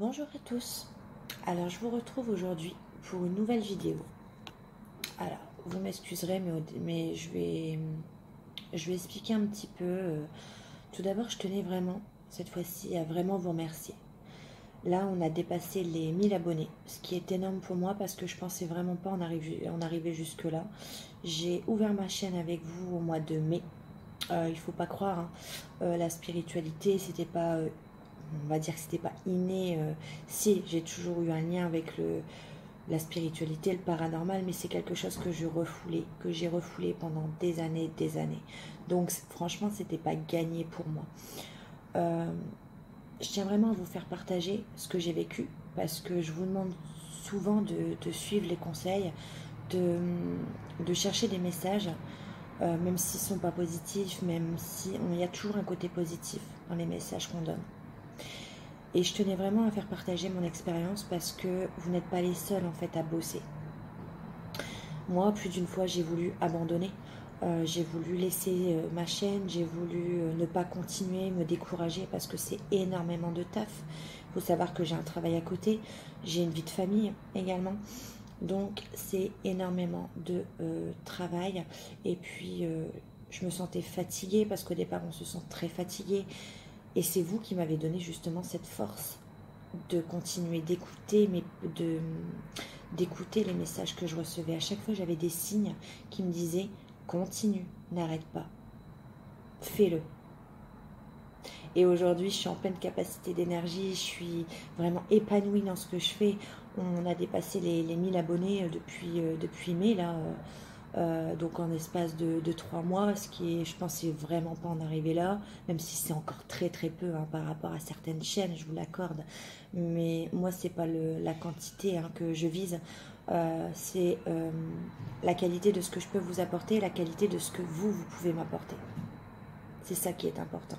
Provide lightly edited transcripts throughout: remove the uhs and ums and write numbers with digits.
Bonjour à tous, alors je vous retrouve aujourd'hui pour une nouvelle vidéo. Alors vous m'excuserez mais je vais expliquer un petit peu. Tout d'abord je tenais vraiment cette fois-ci à vraiment vous remercier. Là on a dépassé les 1000 abonnés, ce qui est énorme pour moi parce que je pensais vraiment pas en arriver jusque là. J'ai ouvert ma chaîne avec vous au mois de mai. Il faut pas croire, hein. La spiritualité c'était pas... on va dire que c'était pas inné. Si, j'ai toujours eu un lien avec la spiritualité, le paranormal, mais c'est quelque chose que j'ai refoulé pendant des années, des années. Donc franchement, c'était pas gagné pour moi. Je tiens vraiment à vous faire partager ce que j'ai vécu, parce que je vous demande souvent de suivre les conseils, de chercher des messages, même s'ils ne sont pas positifs, même si il y a toujours un côté positif dans les messages qu'on donne. Et je tenais vraiment à faire partager mon expérience parce que vous n'êtes pas les seuls en fait à bosser. Moi, plus d'une fois, j'ai voulu abandonner. J'ai voulu laisser ma chaîne, j'ai voulu ne pas continuer, me décourager parce que c'est énormément de taf. Il faut savoir que j'ai un travail à côté, j'ai une vie de famille également. Donc c'est énormément de travail. Et puis je me sentais fatiguée parce qu'au départ on se sent très fatigué. Et c'est vous qui m'avez donné justement cette force de continuer d'écouter, d'écouter les messages que je recevais. À chaque fois, j'avais des signes qui me disaient continue, n'arrête pas, fais-le. Et aujourd'hui, je suis en pleine capacité d'énergie, je suis vraiment épanouie dans ce que je fais. On a dépassé les 1000 abonnés depuis mai, là. Donc en espace de 3 mois, ce qui est, je pensais vraiment pas en arriver là, même si c'est encore très très peu hein, par rapport à certaines chaînes, je vous l'accorde. Mais moi, c'est pas la quantité hein, que je vise, c'est la qualité de ce que je peux vous apporter, la qualité de ce que vous pouvez m'apporter. C'est ça qui est important.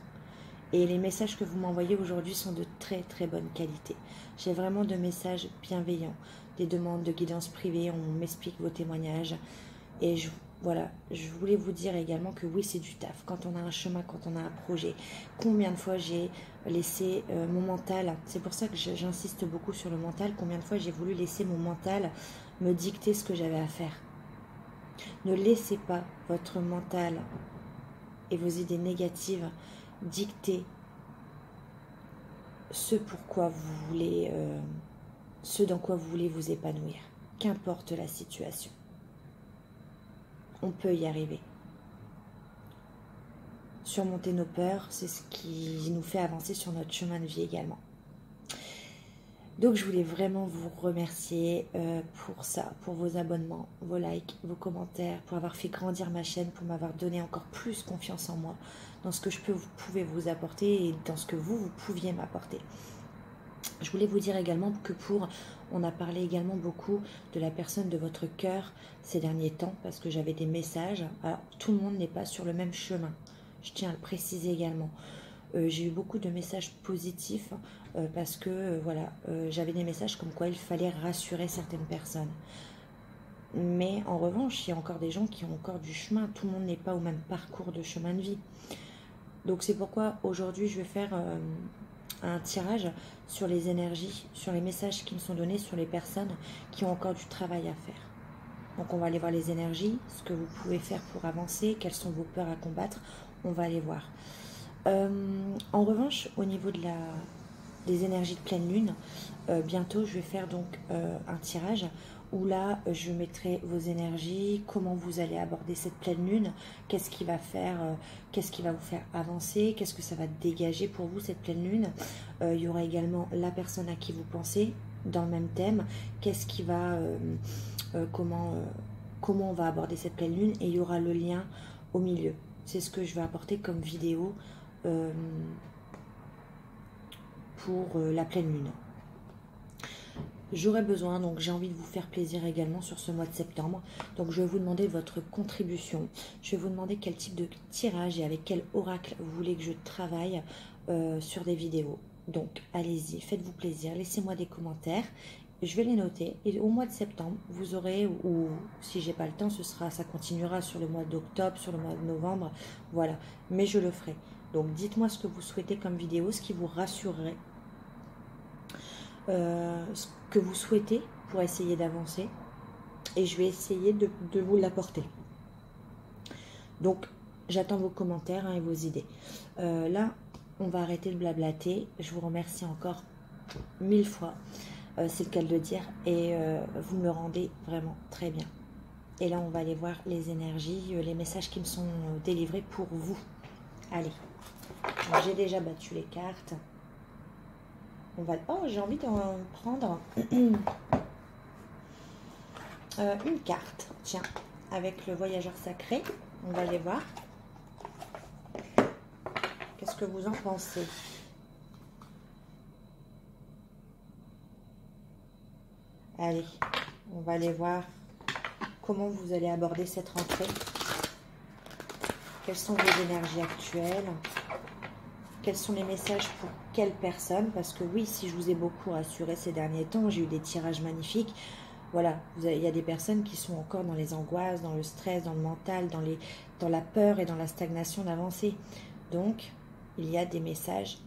Et les messages que vous m'envoyez aujourd'hui sont de très très bonne qualité. J'ai vraiment de messages bienveillants, des demandes de guidance privée, on m'explique vos témoignages. Et voilà, je voulais vous dire également que oui, c'est du taf. Quand on a un chemin, quand on a un projet, combien de fois j'ai laissé mon mental, c'est pour ça que j'insiste beaucoup sur le mental, combien de fois j'ai voulu laisser mon mental me dicter ce que j'avais à faire. Ne laissez pas votre mental et vos idées négatives dicter ce pourquoi vous voulez, ce dans quoi vous voulez vous épanouir, qu'importe la situation. On peut y arriver. Surmonter nos peurs, c'est ce qui nous fait avancer sur notre chemin de vie également. Donc je voulais vraiment vous remercier pour ça, pour vos abonnements, vos likes, vos commentaires, pour avoir fait grandir ma chaîne, pour m'avoir donné encore plus confiance en moi, dans ce que vous pouvez vous apporter et dans ce que vous pouviez m'apporter. Je voulais vous dire également que on a parlé également beaucoup de la personne de votre cœur ces derniers temps, parce que j'avais des messages. Alors tout le monde n'est pas sur le même chemin, je tiens à le préciser également. J'ai eu beaucoup de messages positifs parce que voilà, j'avais des messages comme quoi il fallait rassurer certaines personnes. Mais en revanche, il y a encore des gens qui ont encore du chemin. Tout le monde n'est pas au même parcours de chemin de vie. Donc c'est pourquoi aujourd'hui je vais faire un tirage sur les énergies, sur les messages qui me sont donnés, sur les personnes qui ont encore du travail à faire. Donc on va aller voir les énergies, ce que vous pouvez faire pour avancer, quelles sont vos peurs à combattre, on va aller voir. En revanche, au niveau des énergies de pleine lune, bientôt je vais faire donc un tirage où là je mettrai vos énergies, comment vous allez aborder cette pleine lune, qu'est-ce qui va faire, qu'est-ce qui va vous faire avancer, qu'est-ce que ça va dégager pour vous cette pleine lune. Il y aura également la personne à qui vous pensez dans le même thème, qu'est-ce qui va, comment on va aborder cette pleine lune, et il y aura le lien au milieu. C'est ce que je vais apporter comme vidéo pour la pleine lune. J'aurai besoin, donc j'ai envie de vous faire plaisir également sur ce mois de septembre. Donc je vais vous demander votre contribution. Je vais vous demander quel type de tirage et avec quel oracle vous voulez que je travaille sur des vidéos. Donc allez-y, faites-vous plaisir, laissez-moi des commentaires. Je vais les noter et au mois de septembre, vous aurez, ou si j'ai pas le temps, ça continuera sur le mois d'octobre, sur le mois de novembre, voilà. Mais je le ferai. Donc dites-moi ce que vous souhaitez comme vidéo, ce qui vous rassurerait. ce que vous souhaitez pour essayer d'avancer. Et je vais essayer de vous l'apporter. Donc, j'attends vos commentaires et vos idées. Là, on va arrêter de blablater. Je vous remercie encore 1000 fois. C'est le cas de le dire. Et vous me le rendez vraiment très bien. Et là, on va aller voir les énergies, les messages qui me sont délivrés pour vous. Allez. J'ai déjà battu les cartes. On va... Oh, j'ai envie d'en prendre une carte. Tiens, avec le voyageur sacré. On va aller voir. Qu'est-ce que vous en pensez? Allez, on va aller voir comment vous allez aborder cette rentrée. Quelles sont vos énergies actuelles? Quels sont les messages pour quelle personne? Parce que oui, si je vous ai beaucoup rassuré ces derniers temps, j'ai eu des tirages magnifiques. Voilà, il y a des personnes qui sont encore dans les angoisses, dans le stress, dans le mental, dans la peur et dans la stagnation d'avancer. Donc, il y a des messages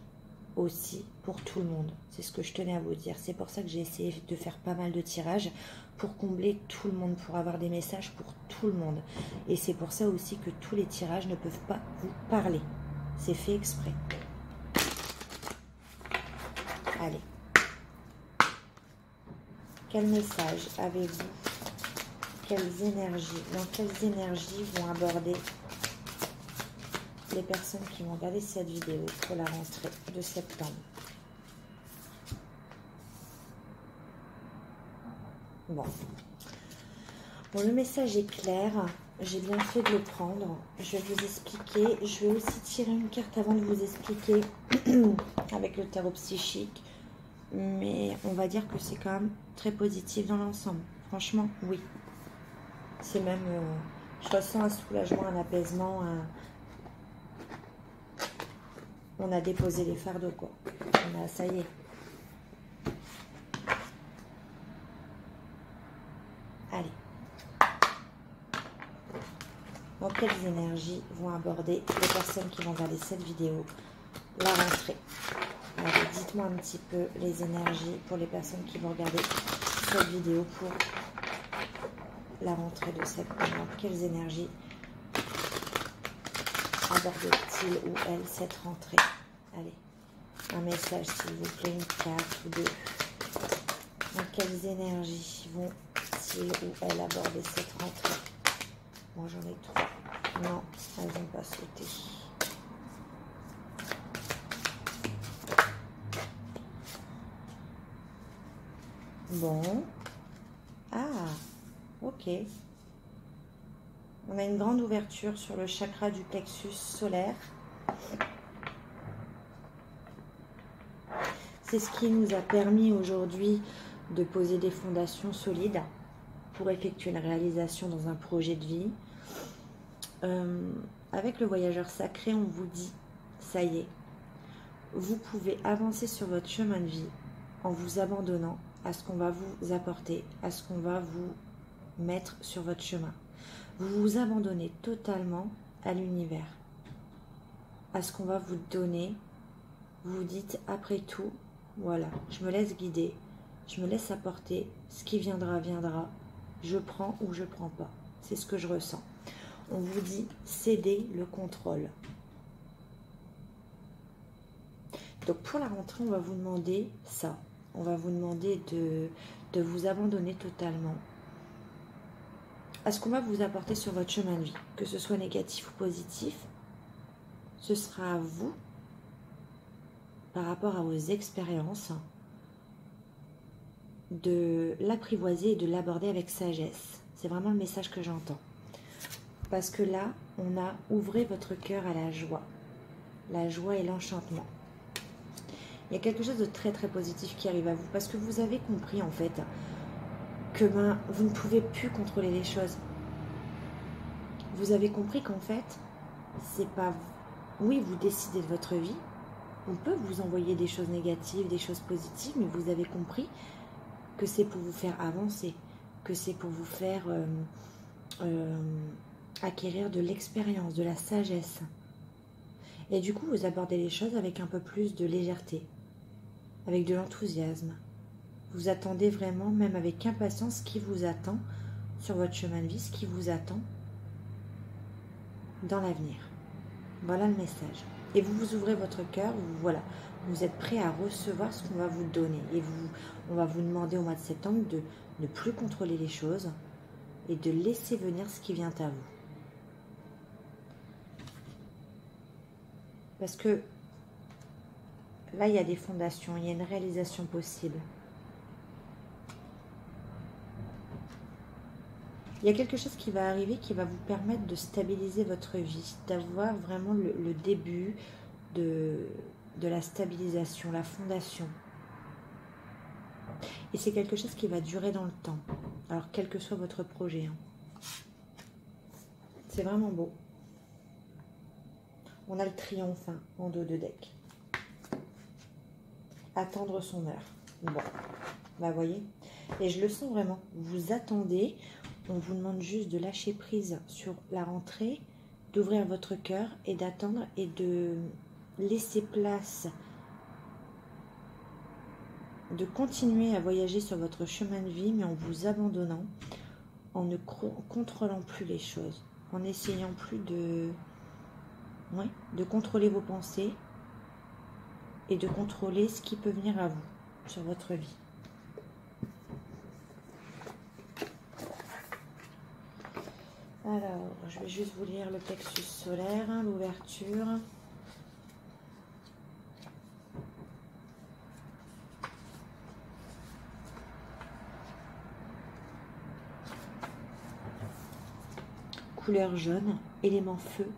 aussi pour tout le monde. C'est ce que je tenais à vous dire. C'est pour ça que j'ai essayé de faire pas mal de tirages pour combler tout le monde, pour avoir des messages pour tout le monde. Et c'est pour ça aussi que tous les tirages ne peuvent pas vous parler. C'est fait exprès. Allez. Quel message avez-vous? Quelles énergies? Dans quelles énergies vont aborder les personnes qui vont regarder cette vidéo pour la rentrée de septembre? Bon, le message est clair. J'ai bien fait de le prendre. Je vais vous expliquer. Je vais aussi tirer une carte avant de vous expliquer avec le tarot psychique. Mais on va dire que c'est quand même très positif dans l'ensemble. Franchement, oui. C'est même... je ressens un soulagement, un apaisement. On a déposé les fardeaux, quoi. Ça y est. Allez. Donc, quelles énergies vont aborder les personnes qui vont regarder cette vidéo? La rentrée. Allez, dites-moi un petit peu les énergies pour les personnes qui vont regarder cette vidéo pour la rentrée de septembre. Quelles énergies aborde-t-il ou elle cette rentrée? Allez, un message s'il vous plaît, une carte ou deux. Donc, quelles énergies vont-ils ou elle aborder cette rentrée? Moi j'en ai trois. Non, elles n'ont pas sauté. Bon. Ah, ok. On a une grande ouverture sur le chakra du plexus solaire. C'est ce qui nous a permis aujourd'hui de poser des fondations solides pour effectuer une réalisation dans un projet de vie. Avec le voyageur sacré, on vous dit, ça y est, vous pouvez avancer sur votre chemin de vie en vous abandonnant à ce qu'on va vous apporter, à ce qu'on va vous mettre sur votre chemin. Vous vous abandonnez totalement à l'univers, à ce qu'on va vous donner. Vous vous dites, après tout, voilà, je me laisse guider, je me laisse apporter, ce qui viendra, viendra, je prends ou je prends pas. C'est ce que je ressens. On vous dit, cédez le contrôle. Donc pour la rentrée, on va vous demander ça. On va vous demander de vous abandonner totalement à ce qu'on va vous apporter sur votre chemin de vie. Que ce soit négatif ou positif, ce sera à vous, par rapport à vos expériences, de l'apprivoiser et de l'aborder avec sagesse. C'est vraiment le message que j'entends. Parce que là, on a ouvré votre cœur à la joie et l'enchantement. Il y a quelque chose de très très positif qui arrive à vous, parce que vous avez compris en fait que vous ne pouvez plus contrôler les choses. Vous avez compris qu'en fait, c'est pas... Oui, vous décidez de votre vie, on peut vous envoyer des choses négatives, des choses positives, mais vous avez compris que c'est pour vous faire avancer, que c'est pour vous faire acquérir de l'expérience, de la sagesse. Et du coup, vous abordez les choses avec un peu plus de légèreté, avec de l'enthousiasme, Vous attendez vraiment, même avec impatience, ce qui vous attend sur votre chemin de vie, ce qui vous attend dans l'avenir. Voilà le message. Et vous vous ouvrez votre cœur, voilà, vous êtes prêt à recevoir ce qu'on va vous donner. Et on va vous demander au mois de septembre de ne plus contrôler les choses et de laisser venir ce qui vient à vous. Parce que là, il y a des fondations, il y a une réalisation possible. Il y a quelque chose qui va arriver qui va vous permettre de stabiliser votre vie, d'avoir vraiment le début de la stabilisation, la fondation. Et c'est quelque chose qui va durer dans le temps. Alors, quel que soit votre projet. Hein. C'est vraiment beau. On a le triomphe hein, en dos de deck. Attendre son heure. Bon, bah voyez. Et je le sens vraiment. Vous attendez. On vous demande juste de lâcher prise sur la rentrée, d'ouvrir votre cœur et d'attendre et de laisser place, de continuer à voyager sur votre chemin de vie, mais en vous abandonnant, en ne contrôlant plus les choses, en essayant plus de contrôler vos pensées et de contrôler ce qui peut venir à vous sur votre vie. Alors, je vais juste vous lire le plexus solaire, hein, l'ouverture. Couleur jaune, élément feu,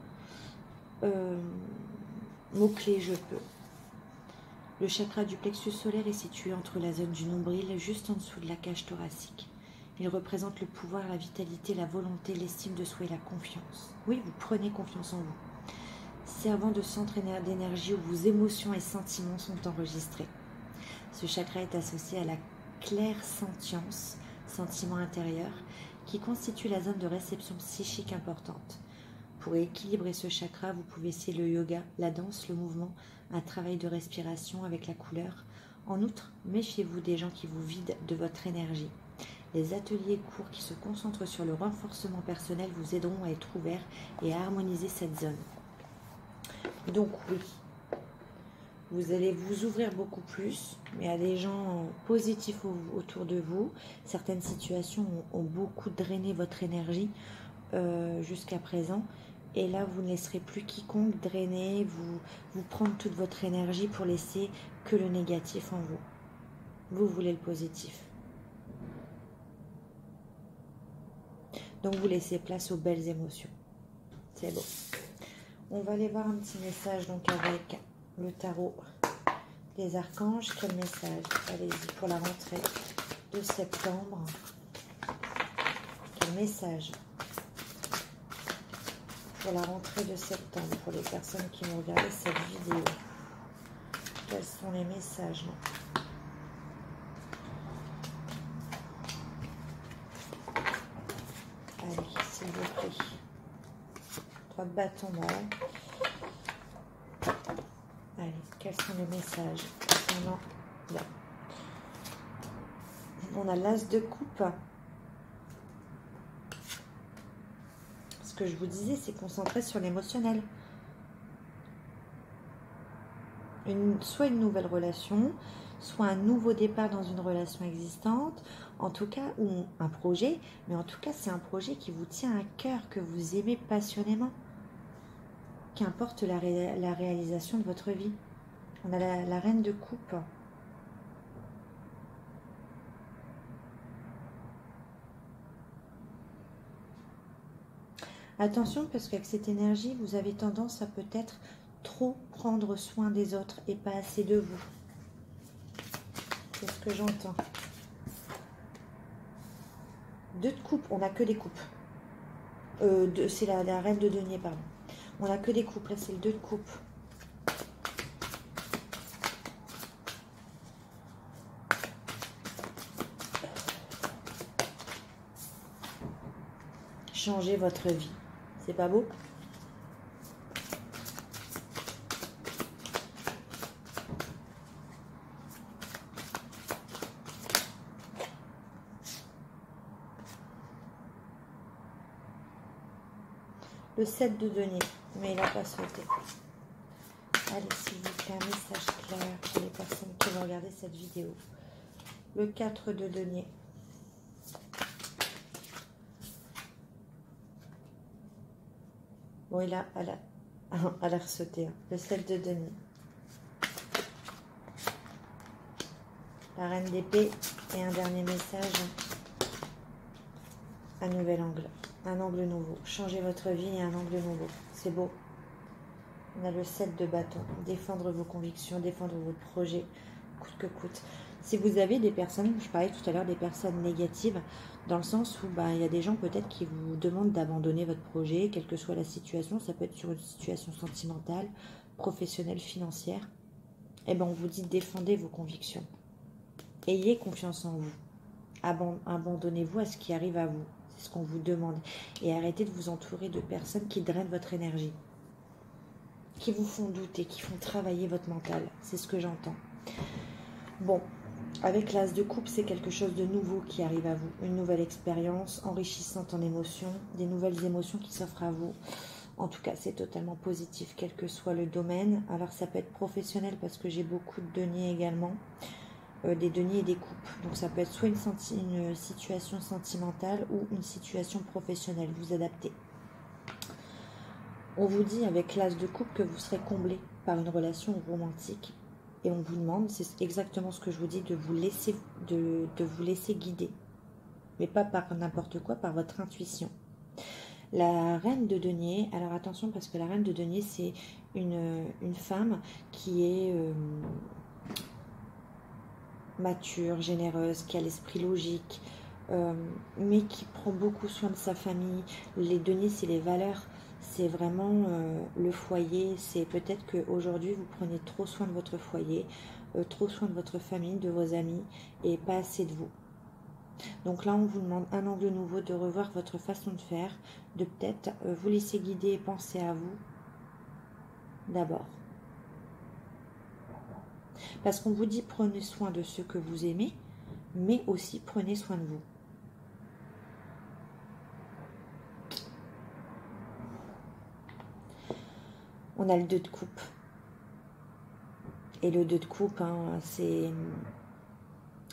mot-clé je peux. Le chakra du plexus solaire est situé entre la zone du nombril, juste en dessous de la cage thoracique. Il représente le pouvoir, la vitalité, la volonté, l'estime de soi et la confiance. Oui, vous prenez confiance en vous. Servant de centre d'énergie où vos émotions et sentiments sont enregistrés. Ce chakra est associé à la clairsentience, sentiment intérieur, qui constitue la zone de réception psychique importante. Pour équilibrer ce chakra, vous pouvez essayer le yoga, la danse, le mouvement, un travail de respiration avec la couleur. En outre, méfiez-vous des gens qui vous vident de votre énergie. Les ateliers courts qui se concentrent sur le renforcement personnel vous aideront à être ouverts et à harmoniser cette zone. Donc oui, vous allez vous ouvrir beaucoup plus, mais à des gens positifs autour de vous. Certaines situations ont beaucoup drainé votre énergie jusqu'à présent. Et là, vous ne laisserez plus quiconque drainer, vous prendre toute votre énergie pour laisser que le négatif en vous. Vous voulez le positif. Donc, vous laissez place aux belles émotions. C'est beau. On va aller voir un petit message donc avec le tarot des archanges. Quel message? Allez-y pour la rentrée de septembre. Quel message pour la rentrée de septembre pour les personnes qui vont regarder cette vidéo? Quels sont les messages? Allez, s'il vous plaît. 3 de bâton, voilà. Allez, quels sont les messages? Là. On a l'as de coupe. Ce que je vous disais, c'est concentrer sur l'émotionnel. Soit une nouvelle relation, soit un nouveau départ dans une relation existante, en tout cas, ou un projet, mais en tout cas, c'est un projet qui vous tient à cœur, que vous aimez passionnément. Qu'importe la réalisation de votre vie. On a la reine de coupe. Attention, parce qu'avec cette énergie, vous avez tendance à peut-être trop prendre soin des autres et pas assez de vous. C'est ce que j'entends. 2 de coupe, on n'a que des coupes. C'est la reine de denier, pardon. On n'a que des coupes, là c'est le 2 de coupe. Changez votre vie. C'est pas beau? Le 7 de denier, mais il n'a pas sauté. Allez, s'il vous plaît, un message clair pour les personnes qui vont regarder cette vidéo. Le 4 de denier. Bon, elle a ressauté. Hein. Le 7 de denier. La reine d'épée et un dernier message. Un nouvel angle. Un angle nouveau. Changez votre vie et un angle nouveau. C'est beau. On a le 7 de bâton. Défendre vos convictions, défendre vos projets, coûte que coûte. Si vous avez des personnes, je parlais tout à l'heure des personnes négatives, dans le sens où il y a des gens peut-être qui vous demandent d'abandonner votre projet, quelle que soit la situation, ça peut être sur une situation sentimentale, professionnelle, financière. Eh bien, on vous dit défendez vos convictions. Ayez confiance en vous. Abandonnez-vous à ce qui arrive à vous. C'est ce qu'on vous demande. Et arrêtez de vous entourer de personnes qui drainent votre énergie, qui vous font douter, qui font travailler votre mental. C'est ce que j'entends. Bon, avec l'as de coupe, c'est quelque chose de nouveau qui arrive à vous. Une nouvelle expérience enrichissante en émotions, des nouvelles émotions qui s'offrent à vous. En tout cas, c'est totalement positif, quel que soit le domaine. Alors, ça peut être professionnel parce que j'ai beaucoup de deniers également. Des deniers et des coupes. Donc, ça peut être soit une situation sentimentale ou une situation professionnelle. Vous adaptez. On vous dit avec l'as de coupe que vous serez comblé par une relation romantique. Et on vous demande, c'est exactement ce que je vous dis, de vous laisser guider. Mais pas par n'importe quoi, par votre intuition. La reine de denier, alors attention parce que la reine de denier, c'est une femme qui est mature, généreuse, qui a l'esprit logique, mais qui prend beaucoup soin de sa famille. Les deniers, c'est les valeurs. C'est vraiment le foyer. C'est peut-être qu'aujourd'hui, vous prenez trop soin de votre foyer, trop soin de votre famille, de vos amis, et pas assez de vous. Donc là, on vous demande un angle nouveau, de revoir votre façon de faire, de peut-être vous laisser guider et penser à vous d'abord. Parce qu'on vous dit prenez soin de ceux que vous aimez, mais aussi prenez soin de vous. On a le 2 de coupe. Et le 2 de coupe, c'est...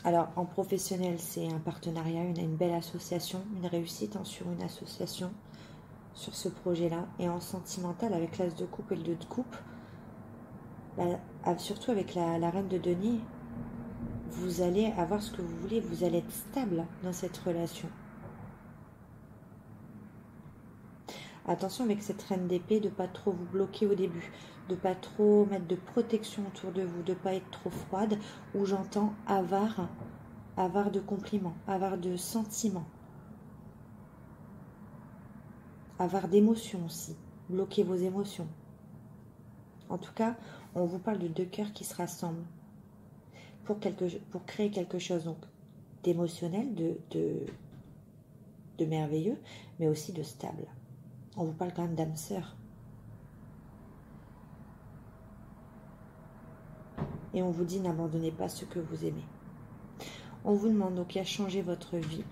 Alors, en professionnel, c'est un partenariat, une belle association, une réussite sur une association, sur ce projet-là. Et en sentimental, avec l'as de coupe et le 2 de coupe, surtout avec la reine de denier, vous allez avoir ce que vous voulez, vous allez être stable dans cette relation. Attention avec cette reine d'épée de ne pas trop vous bloquer au début, de ne pas trop mettre de protection autour de vous, de ne pas être trop froide, où j'entends avare de compliments, avare de sentiments, avare d'émotions aussi, bloquez vos émotions. En tout cas, on vous parle de 2 cœurs qui se rassemblent pour créer quelque chose donc d'émotionnel, de merveilleux, mais aussi de stable. On vous parle quand même d'âme sœur. Et on vous dit n'abandonnez pas ce que vous aimez. On vous demande donc à changer votre vie.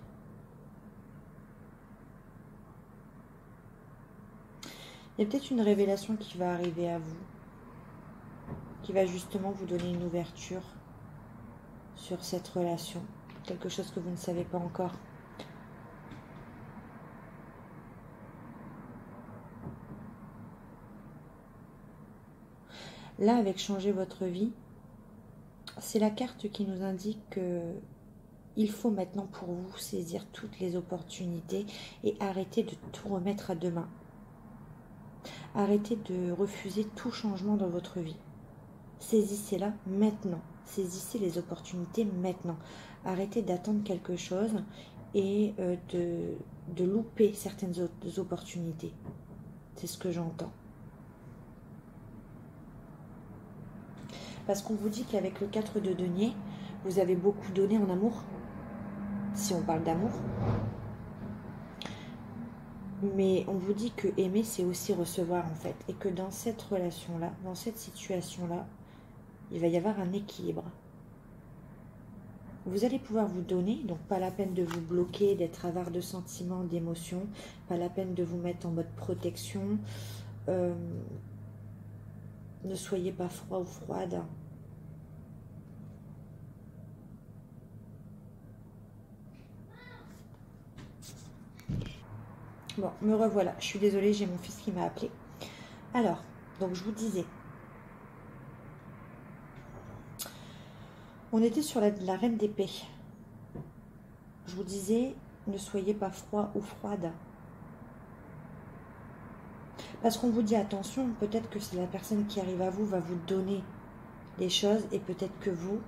Il y a peut-être une révélation qui va arriver à vous, qui va justement vous donner une ouverture sur cette relation. Quelque chose que vous ne savez pas encore. Là, avec changer votre vie, c'est la carte qui nous indique qu'il faut maintenant pour vous saisir toutes les opportunités et arrêter de tout remettre à demain. Arrêtez de refuser tout changement dans votre vie. Saisissez-la maintenant. Saisissez les opportunités maintenant. Arrêtez d'attendre quelque chose et de louper certaines opportunités. C'est ce que j'entends. Parce qu'on vous dit qu'avec le 4 de denier, vous avez beaucoup donné en amour. Si on parle d'amour. Mais on vous dit que aimer, c'est aussi recevoir en fait. Et que dans cette relation-là, dans cette situation-là, il va y avoir un équilibre. vous allez pouvoir vous donner, donc pas la peine de vous bloquer, d'être avare de sentiments, d'émotions, pas la peine de vous mettre en mode protection. Ne soyez pas froid ou froide. Bon, me revoilà. Je suis désolée, j'ai mon fils qui m'a appelé. Alors, donc je vous disais, on était sur la reine d'épée. Je vous disais, ne soyez pas froid ou froide. Parce qu'on vous dit attention, peut-être que c'est la personne qui arrive à vous va vous donner des choses et peut-être que vous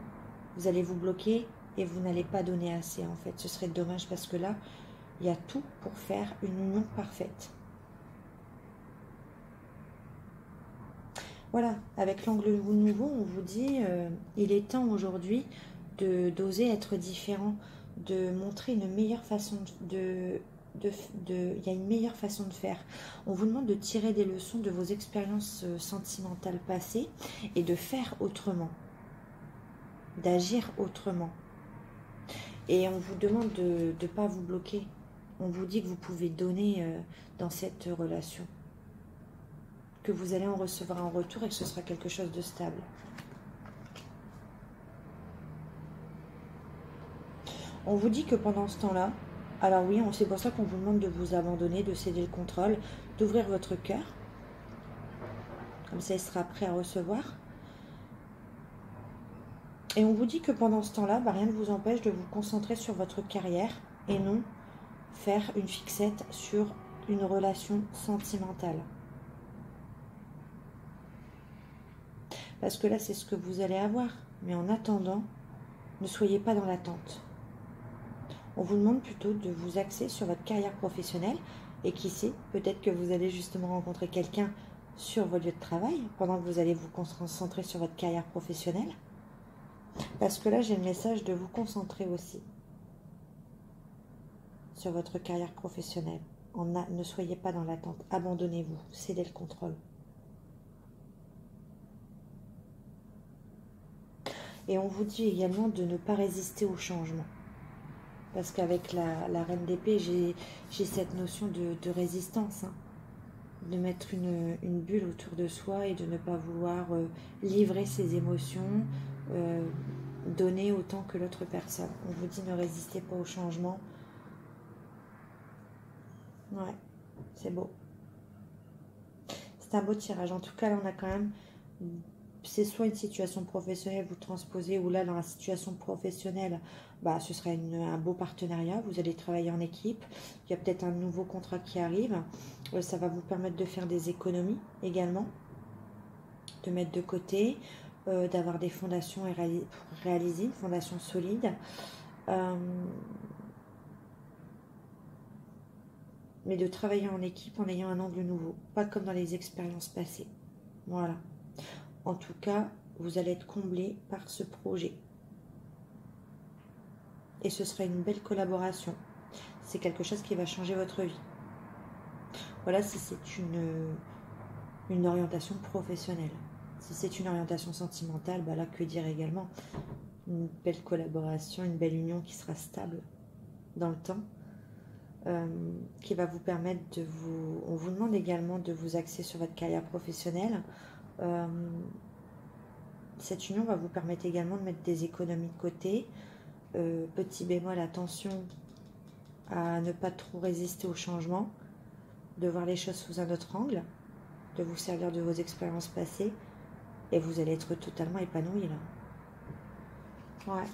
allez vous bloquer et vous n'allez pas donner assez en fait. Ce serait dommage parce que là, il y a tout pour faire une union parfaite. Voilà, avec l'angle nouveau, on vous dit, il est temps aujourd'hui d'oser être différent, de montrer une meilleure façon il y a une meilleure façon de faire. On vous demande de tirer des leçons de vos expériences sentimentales passées et de faire autrement, d'agir autrement. Et on vous demande de ne pas vous bloquer. On vous dit que vous pouvez donner dans cette relation, que vous allez en recevoir en retour et que ce sera quelque chose de stable. On vous dit que pendant ce temps-là, alors oui, c'est pour ça qu'on vous demande de vous abandonner, de céder le contrôle, d'ouvrir votre cœur. Comme ça, il sera prêt à recevoir. Et on vous dit que pendant ce temps-là, rien ne vous empêche de vous concentrer sur votre carrière et non faire une fixette sur une relation sentimentale. Parce que là, c'est ce que vous allez avoir. Mais en attendant, ne soyez pas dans l'attente. On vous demande plutôt de vous axer sur votre carrière professionnelle. Et qui sait, peut-être que vous allez justement rencontrer quelqu'un sur vos lieux de travail pendant que vous allez vous concentrer sur votre carrière professionnelle. Parce que là, j'ai le message de vous concentrer aussi sur votre carrière professionnelle. Ne soyez pas dans l'attente. Abandonnez-vous. Cédez le contrôle. Et on vous dit également de ne pas résister au changement. Parce qu'avec la reine d'épée, j'ai cette notion de résistance. Hein. De mettre une bulle autour de soi et de ne pas vouloir livrer ses émotions, donner autant que l'autre personne. On vous dit ne résistez pas au changement. Ouais, c'est beau. C'est un beau tirage. En tout cas, là, on a quand même... C'est soit une situation professionnelle, vous transposez, ou là, dans la situation professionnelle, ce serait un beau partenariat. Vous allez travailler en équipe. Il y a peut-être un nouveau contrat qui arrive. Ça va vous permettre de faire des économies également, de mettre de côté, d'avoir des fondations pour réaliser, une fondation solide. Mais de travailler en équipe en ayant un angle nouveau, pas comme dans les expériences passées. Voilà. En tout cas, vous allez être comblé par ce projet. Et ce sera une belle collaboration. C'est quelque chose qui va changer votre vie. Voilà si c'est une orientation professionnelle. Si c'est une orientation sentimentale, là, que dire également? Une belle collaboration, une belle union qui sera stable dans le temps. Qui va vous permettre de vous... On vous demande également de vous axer sur votre carrière professionnelle. Cette union va vous permettre également de mettre des économies de côté. Petit bémol, attention à ne pas trop résister au changement, de voir les choses sous un autre angle, de vous servir de vos expériences passées et vous allez être totalement épanoui là. Ouais,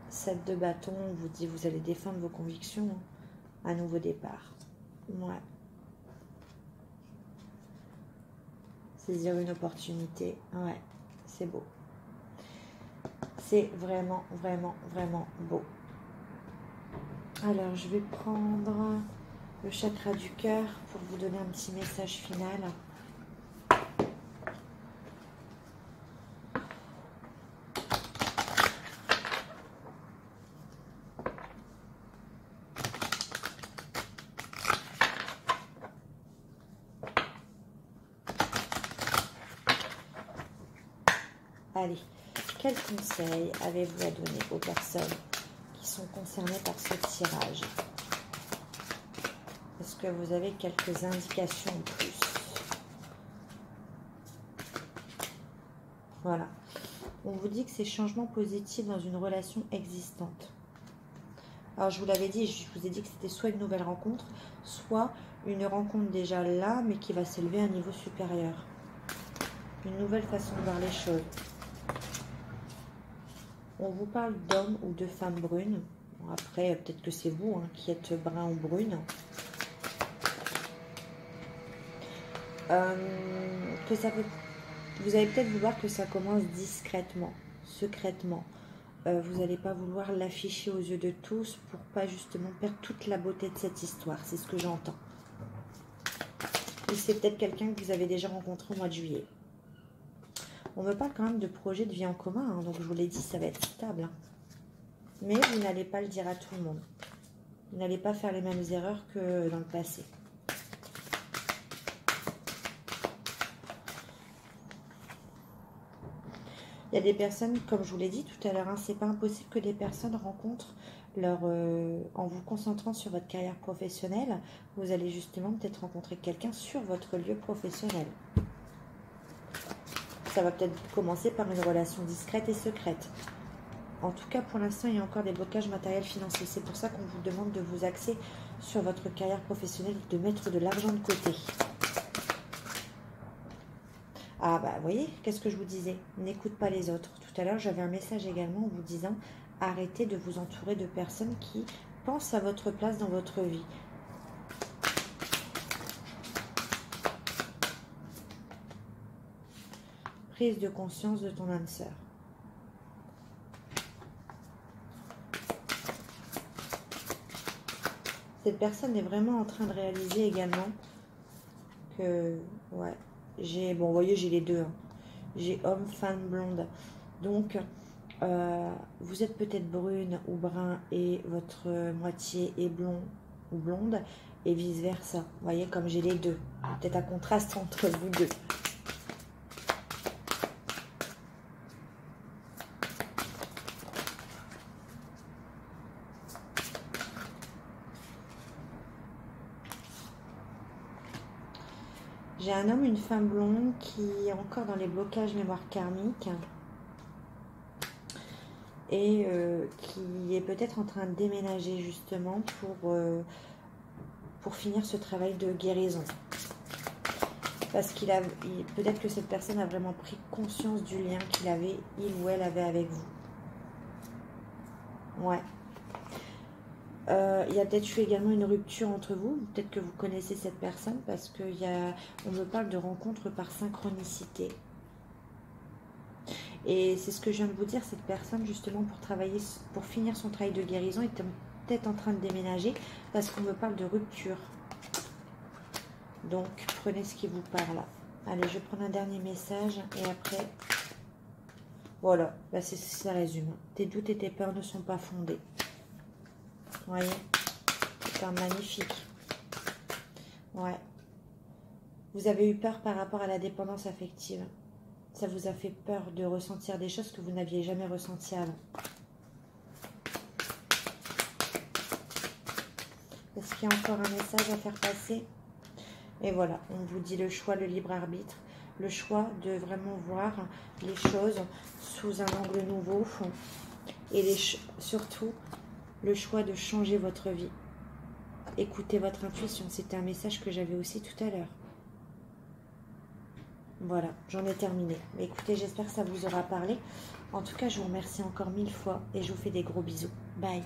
7 de bâton, on vous dit vous allez défendre vos convictions, hein. Un nouveau départ. Ouais. Saisir une opportunité. Ouais, c'est beau. C'est vraiment, vraiment, vraiment beau. Alors, je vais prendre le chakra du cœur pour vous donner un petit message final. Allez, quel conseil avez-vous à donner aux personnes qui sont concernés par ce tirage? Est-ce que vous avez quelques indications en plus? Voilà. On vous dit que c'est changement positif dans une relation existante. Alors, je vous l'avais dit, je vous ai dit que c'était soit une nouvelle rencontre, soit une rencontre déjà là, mais qui va s'élever à un niveau supérieur. Une nouvelle façon de voir les choses. On vous parle d'hommes ou de femmes brunes. Bon, après, peut-être que c'est vous hein, qui êtes brun ou brune. Que ça peut... Vous allez peut-être vouloir que ça commence discrètement, secrètement. Vous n'allez pas vouloir l'afficher aux yeux de tous pour pas justement perdre toute la beauté de cette histoire. C'est ce que j'entends. Et c'est peut-être quelqu'un que vous avez déjà rencontré au mois de juillet. On me parle quand même de projet de vie en commun. Hein, donc je vous l'ai dit, ça va être stable. Hein. Mais vous n'allez pas le dire à tout le monde. Vous n'allez pas faire les mêmes erreurs que dans le passé. Il y a des personnes, comme je vous l'ai dit tout à l'heure, hein, c'est pas impossible que des personnes rencontrent leur... en vous concentrant sur votre carrière professionnelle, vous allez justement peut-être rencontrer quelqu'un sur votre lieu professionnel. Ça va peut-être commencer par une relation discrète et secrète. En tout cas, pour l'instant, il y a encore des blocages matériels financiers. C'est pour ça qu'on vous demande de vous axer sur votre carrière professionnelle et de mettre de l'argent de côté. Ah bah vous voyez, qu'est-ce que je vous disais? N'écoute pas les autres. Tout à l'heure, j'avais un message également en vous disant arrêtez de vous entourer de personnes qui pensent à votre place dans votre vie. Prise de conscience de ton âme sœur. Cette personne est vraiment en train de réaliser également que, ouais, j'ai, bon, vous voyez, j'ai les deux. Hein. J'ai homme, femme, blonde. Donc, vous êtes peut-être brune ou brun et votre moitié est blond ou blonde et vice-versa. Vous voyez, comme j'ai les deux. Peut-être un contraste entre vous deux. J'ai un homme, une femme blonde qui est encore dans les blocages mémoire karmique et qui est peut-être en train de déménager justement pour finir ce travail de guérison. Parce peut-être que cette personne a vraiment pris conscience du lien il ou elle avait avec vous. Ouais. Il y a peut-être eu également une rupture entre vous. Peut-être que vous connaissez cette personne parce qu'on me parle de rencontre par synchronicité. Et c'est ce que je viens de vous dire. Cette personne, justement, pour finir son travail de guérison, est peut-être en train de déménager parce qu'on me parle de rupture. Donc, prenez ce qui vous parle. Allez, je vais prendre un dernier message et après... Voilà, bah ça résume. Tes doutes et tes peurs ne sont pas fondés. Vous voyez, c'est un magnifique. Ouais. Vous avez eu peur par rapport à la dépendance affective. Ça vous a fait peur de ressentir des choses que vous n'aviez jamais ressenties avant. Est-ce qu'il y a encore un message à faire passer? Et voilà, on vous dit le choix, le libre arbitre. Le choix de vraiment voir les choses sous un angle nouveau. Et surtout... le choix de changer votre vie. Écoutez votre intuition. C'était un message que j'avais aussi tout à l'heure. Voilà, j'en ai terminé. Mais écoutez, j'espère que ça vous aura parlé. En tout cas, je vous remercie encore 1000 fois et je vous fais des gros bisous. Bye.